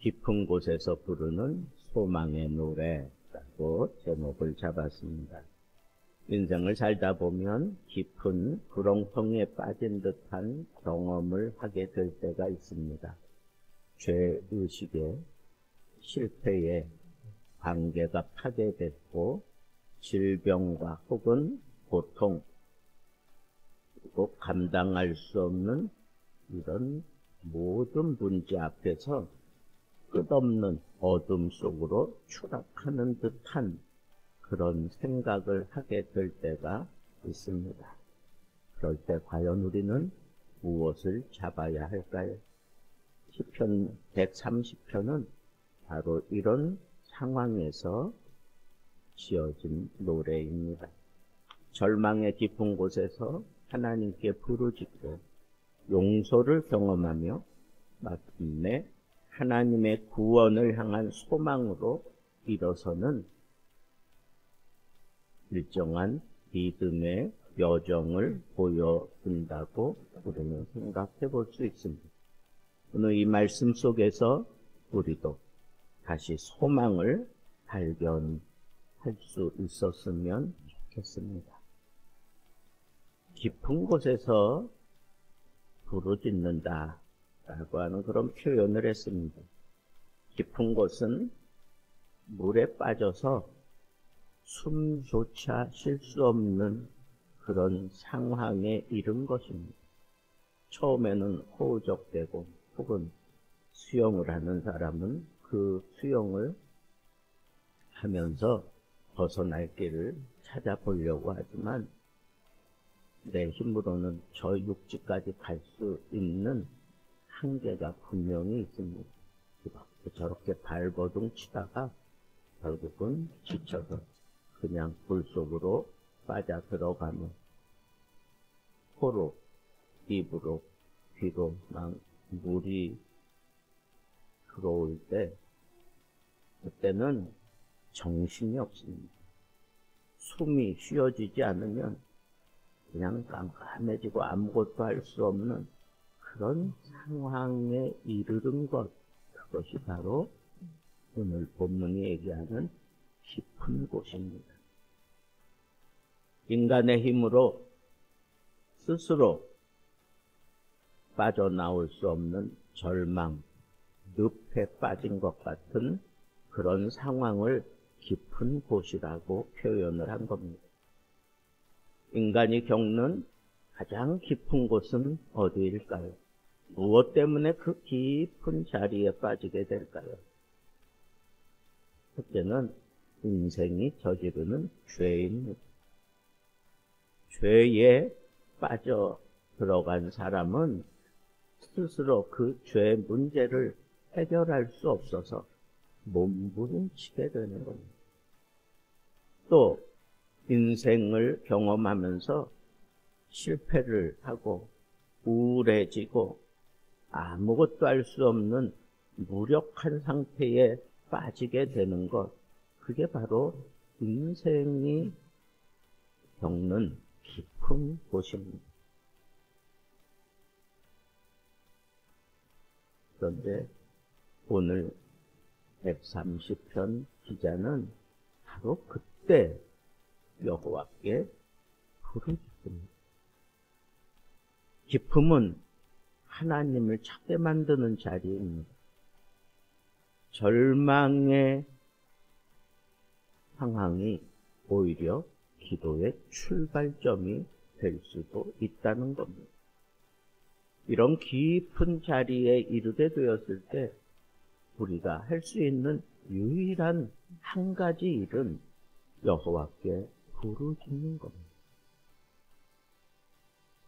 깊은 곳에서 부르는 소망의 노래라고 제목을 잡았습니다. 인생을 살다 보면 깊은 구렁텅이에 빠진 듯한 경험을 하게 될 때가 있습니다. 죄의식에, 실패에 관계가 파괴됐고 질병과 혹은 고통, 그리고 감당할 수 없는 이런 모든 문제 앞에서 끝없는 어둠 속으로 추락하는 듯한 그런 생각을 하게 될 때가 있습니다. 그럴 때 과연 우리는 무엇을 잡아야 할까요? 시편 130편은 바로 이런 상황에서 지어진 노래입니다. 절망의 깊은 곳에서 하나님께 부르짖고 용서를 경험하며 마침내 하나님의 구원을 향한 소망으로 일어서는 일정한 믿음의 여정을 보여준다고 우리는 생각해 볼 수 있습니다. 오늘 이 말씀 속에서 우리도 다시 소망을 발견할 수 있었으면 좋겠습니다. 깊은 곳에서 부르짖는다 라고 하는 그런 표현을 했습니다. 깊은 곳은 물에 빠져서 숨조차 쉴 수 없는 그런 상황에 이른 것입니다. 처음에는 호우적대고 혹은 수영을 하는 사람은 그 수영을 하면서 벗어날 길을 찾아보려고 하지만 내 힘으로는 저 육지까지 갈 수 있는 한계가 분명히 있습니다. 저렇게 발버둥 치다가 결국은 지쳐서 그냥 물 속으로 빠져 들어가면 코로, 입으로, 귀로 막 물이 들어올 때 그때는 정신이 없습니다. 숨이 쉬어지지 않으면 그냥 깜깜해지고 아무것도 할 수 없는 그런 상황에 이르는 것, 그것이 바로 오늘 본문이 얘기하는 깊은 곳입니다. 인간의 힘으로 스스로 빠져나올 수 없는 절망, 늪에 빠진 것 같은 그런 상황을 깊은 곳이라고 표현을 한 겁니다. 인간이 겪는 가장 깊은 곳은 어디일까요? 무엇 때문에 그 깊은 자리에 빠지게 될까요? 첫째는 인생이 저지르는 죄입니다. 죄에 빠져 들어간 사람은 스스로 그 죄 문제를 해결할 수 없어서 몸부림치게 되는 겁니다. 또 인생을 경험하면서 실패를 하고 우울해지고 아무것도 할 수 없는 무력한 상태에 빠지게 되는 것, 그게 바로 인생이 겪는 깊은 곳입니다. 그런데 오늘 130편 기자는 바로 그때 여호와께 부르짖습니다. 깊음은 하나님을 찾게 만드는 자리입니다. 절망의 상황이 오히려 기도의 출발점이 될 수도 있다는 겁니다. 이런 깊은 자리에 이르게 되었을 때 우리가 할 수 있는 유일한 한 가지 일은 여호와께 부르짖는 겁니다.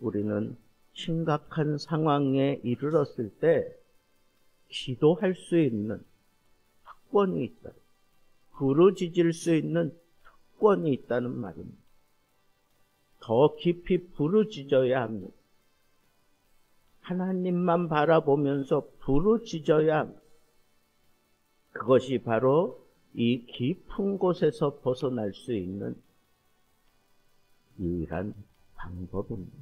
우리는 심각한 상황에 이르렀을 때 기도할 수 있는 특권이 있다. 부르짖을 수 있는 특권이 있다는 말입니다. 더 깊이 부르짖어야 합니다. 하나님만 바라보면서 부르짖어야 합니다. 그것이 바로 이 깊은 곳에서 벗어날 수 있는 유일한 방법입니다.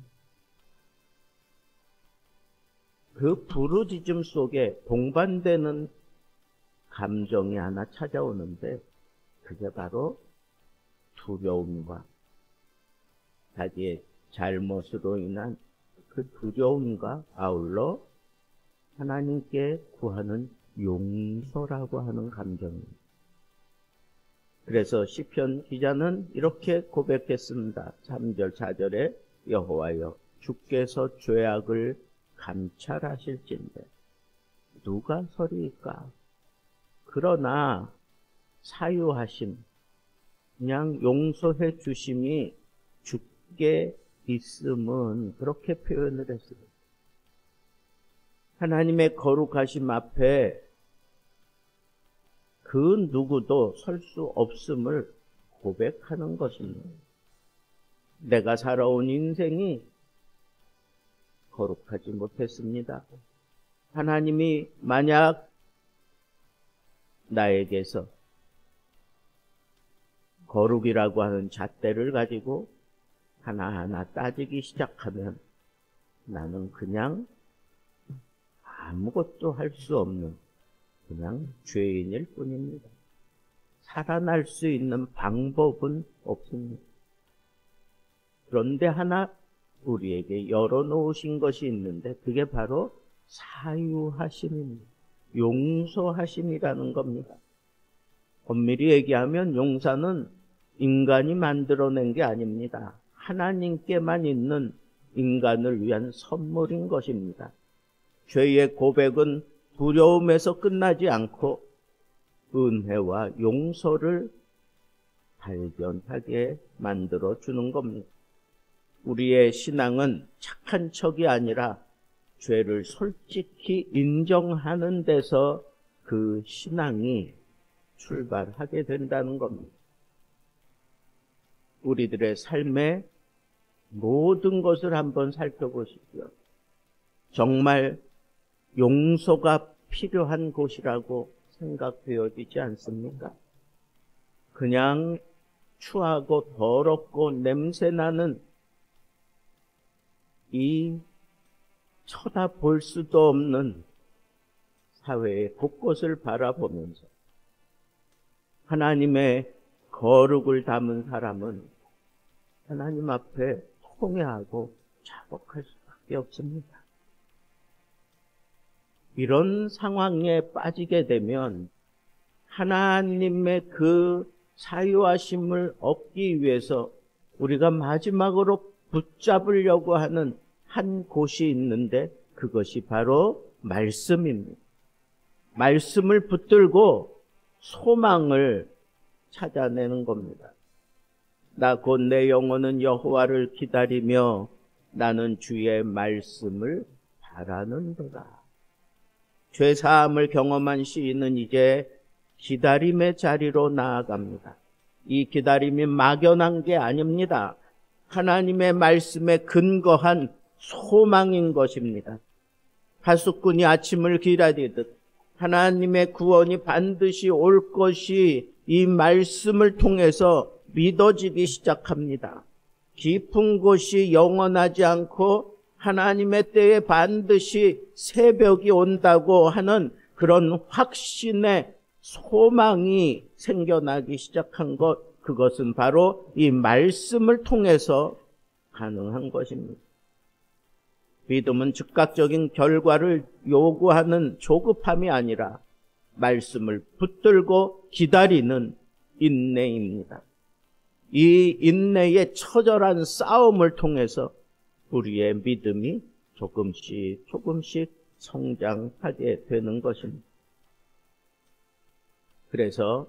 그 부르짖음 속에 동반되는 감정이 하나 찾아오는데 그게 바로 두려움과 자기의 잘못으로 인한 그 두려움과 아울러 하나님께 구하는 용서라고 하는 감정입니다. 그래서 시편 기자는 이렇게 고백했습니다. 3절 4절에 여호와여 주께서 죄악을 감찰하실진대 누가 서리이까. 그러나 사유하심 그냥 용서해 주심이 주께 있음은 그렇게 표현을 했습니다. 하나님의 거룩하심 앞에 그 누구도 설 수 없음을 고백하는 것입니다. 내가 살아온 인생이 거룩하지 못했습니다. 하나님이 만약 나에게서 거룩이라고 하는 잣대를 가지고 하나하나 따지기 시작하면 나는 그냥 아무것도 할 수 없는 그냥 죄인일 뿐입니다. 살아날 수 있는 방법은 없습니다. 그런데 하나 우리에게 열어놓으신 것이 있는데 그게 바로 사유하심입니다. 용서하심이라는 겁니다. 엄밀히 얘기하면 용서는 인간이 만들어낸 게 아닙니다. 하나님께만 있는 인간을 위한 선물인 것입니다. 죄의 고백은 두려움에서 끝나지 않고 은혜와 용서를 발견하게 만들어 주는 겁니다. 우리의 신앙은 착한 척이 아니라 죄를 솔직히 인정하는 데서 그 신앙이 출발하게 된다는 겁니다. 우리들의 삶의 모든 것을 한번 살펴보십시오. 정말 용서가 필요한 곳이라고 생각되어지지 않습니까? 그냥 추하고 더럽고 냄새나는 이 쳐다볼 수도 없는 사회의 곳곳을 바라보면서 하나님의 거룩을 담은 사람은 하나님 앞에 통회하고 자복할 수밖에 없습니다. 이런 상황에 빠지게 되면 하나님의 그 사유하심을 얻기 위해서 우리가 마지막으로 붙잡으려고 하는 한 곳이 있는데 그것이 바로 말씀입니다. 말씀을 붙들고 소망을 찾아내는 겁니다. 나 곧 내 영혼은 여호와를 기다리며 나는 주의 말씀을 바라는도다. 죄사함을 경험한 시인은 이제 기다림의 자리로 나아갑니다. 이 기다림이 막연한 게 아닙니다. 하나님의 말씀에 근거한 소망인 것입니다. 파수꾼이 아침을 기다리듯 하나님의 구원이 반드시 올 것이 이 말씀을 통해서 믿어지기 시작합니다. 깊은 곳이 영원하지 않고 하나님의 때에 반드시 새벽이 온다고 하는 그런 확신의 소망이 생겨나기 시작한 것, 그것은 바로 이 말씀을 통해서 가능한 것입니다. 믿음은 즉각적인 결과를 요구하는 조급함이 아니라 말씀을 붙들고 기다리는 인내입니다. 이 인내의 처절한 싸움을 통해서 우리의 믿음이 조금씩 성장하게 되는 것입니다. 그래서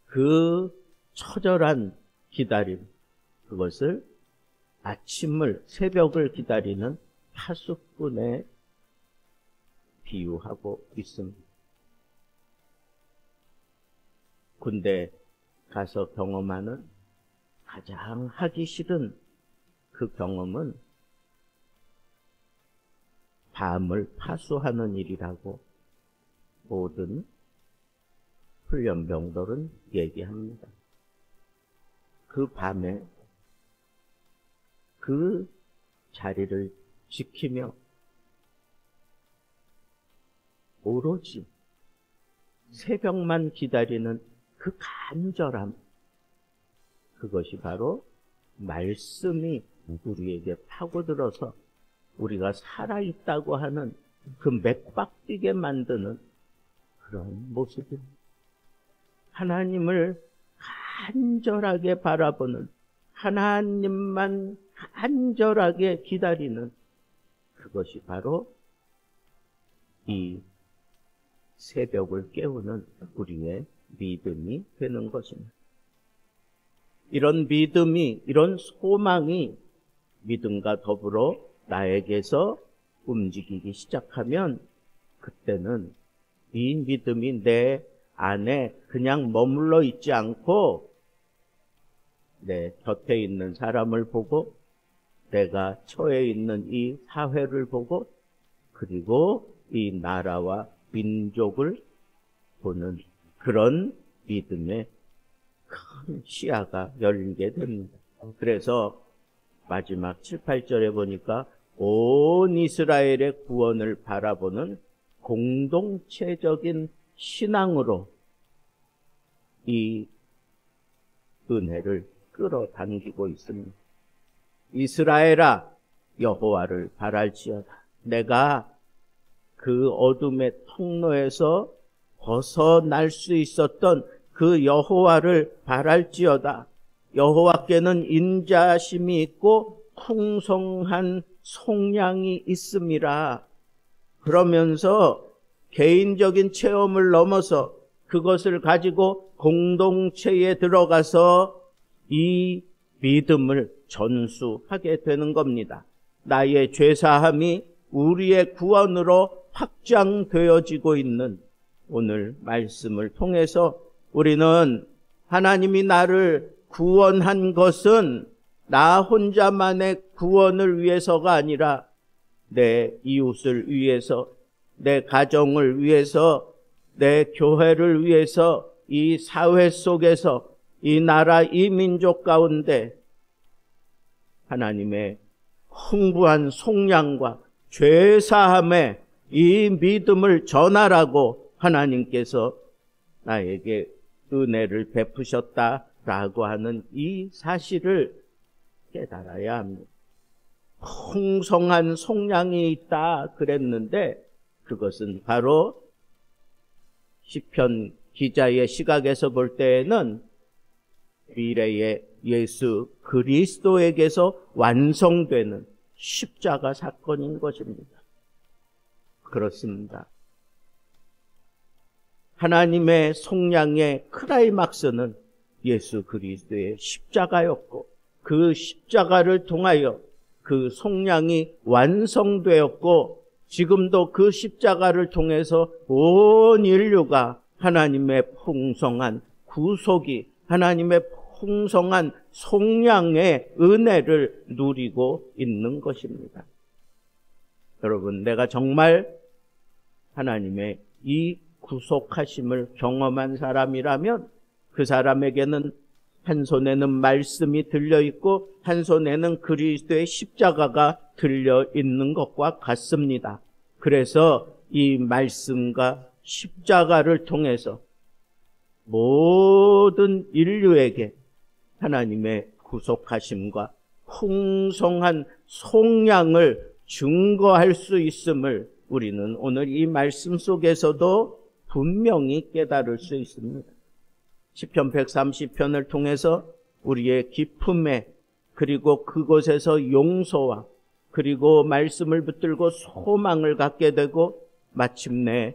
그 처절한 기다림, 그것을 아침을, 새벽을 기다리는 파수꾼에 비유하고 있습니다. 군대 가서 경험하는 가장 하기 싫은 그 경험은 밤을 파수하는 일이라고 모든 훈련병들은 얘기합니다. 그 밤에 그 자리를 지키며 오로지 새벽만 기다리는 그 간절함, 그것이 바로 말씀이 우리에게 파고들어서 우리가 살아있다고 하는 그 맥박뛰게 만드는 그런 모습입니다. 하나님을 간절하게 바라보는, 하나님만 간절하게 기다리는 그것이 바로 이 새벽을 깨우는 우리의 믿음이 되는 것입니다. 이런 믿음이, 이런 소망이 믿음과 더불어 나에게서 움직이기 시작하면 그때는 이 믿음이 내 안에 그냥 머물러 있지 않고 내 곁에 있는 사람을 보고 내가 처해 있는 이 사회를 보고 그리고 이 나라와 민족을 보는 그런 믿음의 큰 시야가 열리게 됩니다. 그래서 마지막 7, 8절에 보니까 온 이스라엘의 구원을 바라보는 공동체적인 신앙으로 이 은혜를 끌어당기고 있습니다. 이스라엘아, 여호와를 바랄지어다. 내가 그 어둠의 통로에서 벗어날 수 있었던 그 여호와를 바랄지어다. 여호와께는 인자심이 있고 풍성한 속량이 있음이라. 그러면서 개인적인 체험을 넘어서 그것을 가지고 공동체에 들어가서 이 믿음을 전수하게 되는 겁니다. 나의 죄사함이 우리의 구원으로 확장되어지고 있는 오늘 말씀을 통해서 우리는 하나님이 나를 구원한 것은 나 혼자만의 구원을 위해서가 아니라 내 이웃을 위해서, 내 가정을 위해서, 내 교회를 위해서, 이 사회 속에서, 이 나라, 이 민족 가운데 하나님의 풍부한 속량과 죄사함의 이 믿음을 전하라고 하나님께서 나에게 은혜를 베푸셨다라고 하는 이 사실을 깨달아야 합니다. 풍성한 속량이 있다 그랬는데 그것은 바로 시편 기자의 시각에서 볼 때에는 미래의 예수 그리스도에게서 완성되는 십자가 사건인 것입니다. 그렇습니다. 하나님의 속량의 크라이막스는 예수 그리스도의 십자가였고 그 십자가를 통하여 그 속량이 완성되었고 지금도 그 십자가를 통해서 온 인류가 하나님의 풍성한 구속이, 하나님의 풍성한 속량의 은혜를 누리고 있는 것입니다. 여러분, 내가 정말 하나님의 이 구속하심을 경험한 사람이라면 그 사람에게는 한 손에는 말씀이 들려있고 한 손에는 그리스도의 십자가가 들려있는 것과 같습니다. 그래서 이 말씀과 십자가를 통해서 모든 인류에게 하나님의 구속하심과 풍성한 속량을 증거할 수 있음을 우리는 오늘 이 말씀 속에서도 분명히 깨달을 수 있습니다. 시편 130편을 통해서 우리의 기쁨에 그리고 그곳에서 용서와 그리고 말씀을 붙들고 소망을 갖게 되고 마침내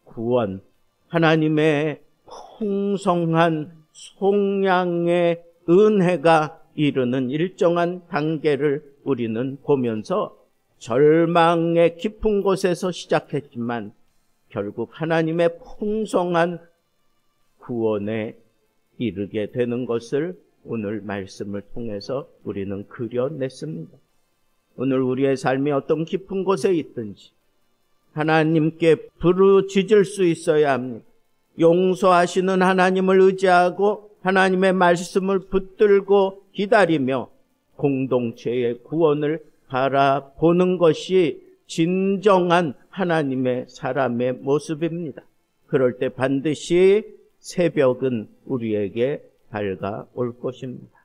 구원, 하나님의 풍성한 속량의 은혜가 이르는 일정한 단계를 우리는 보면서 절망의 깊은 곳에서 시작했지만 결국 하나님의 풍성한 구원에 이르게 되는 것을 오늘 말씀을 통해서 우리는 그려냈습니다. 오늘 우리의 삶이 어떤 깊은 곳에 있든지 하나님께 부르짖을 수 있어야 합니다. 용서하시는 하나님을 의지하고 하나님의 말씀을 붙들고 기다리며 공동체의 구원을 바라보는 것이 진정한 하나님의 사람의 모습입니다. 그럴 때 반드시 새벽은 우리에게 밝아올 것입니다.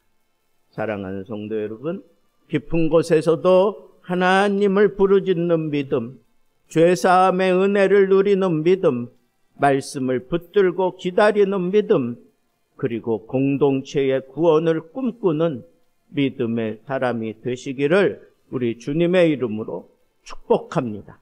사랑하는 성도 여러분, 깊은 곳에서도 하나님을 부르짖는 믿음, 죄사함의 은혜를 누리는 믿음, 말씀을 붙들고 기다리는 믿음, 그리고 공동체의 구원을 꿈꾸는 믿음의 사람이 되시기를 우리 주님의 이름으로 축복합니다.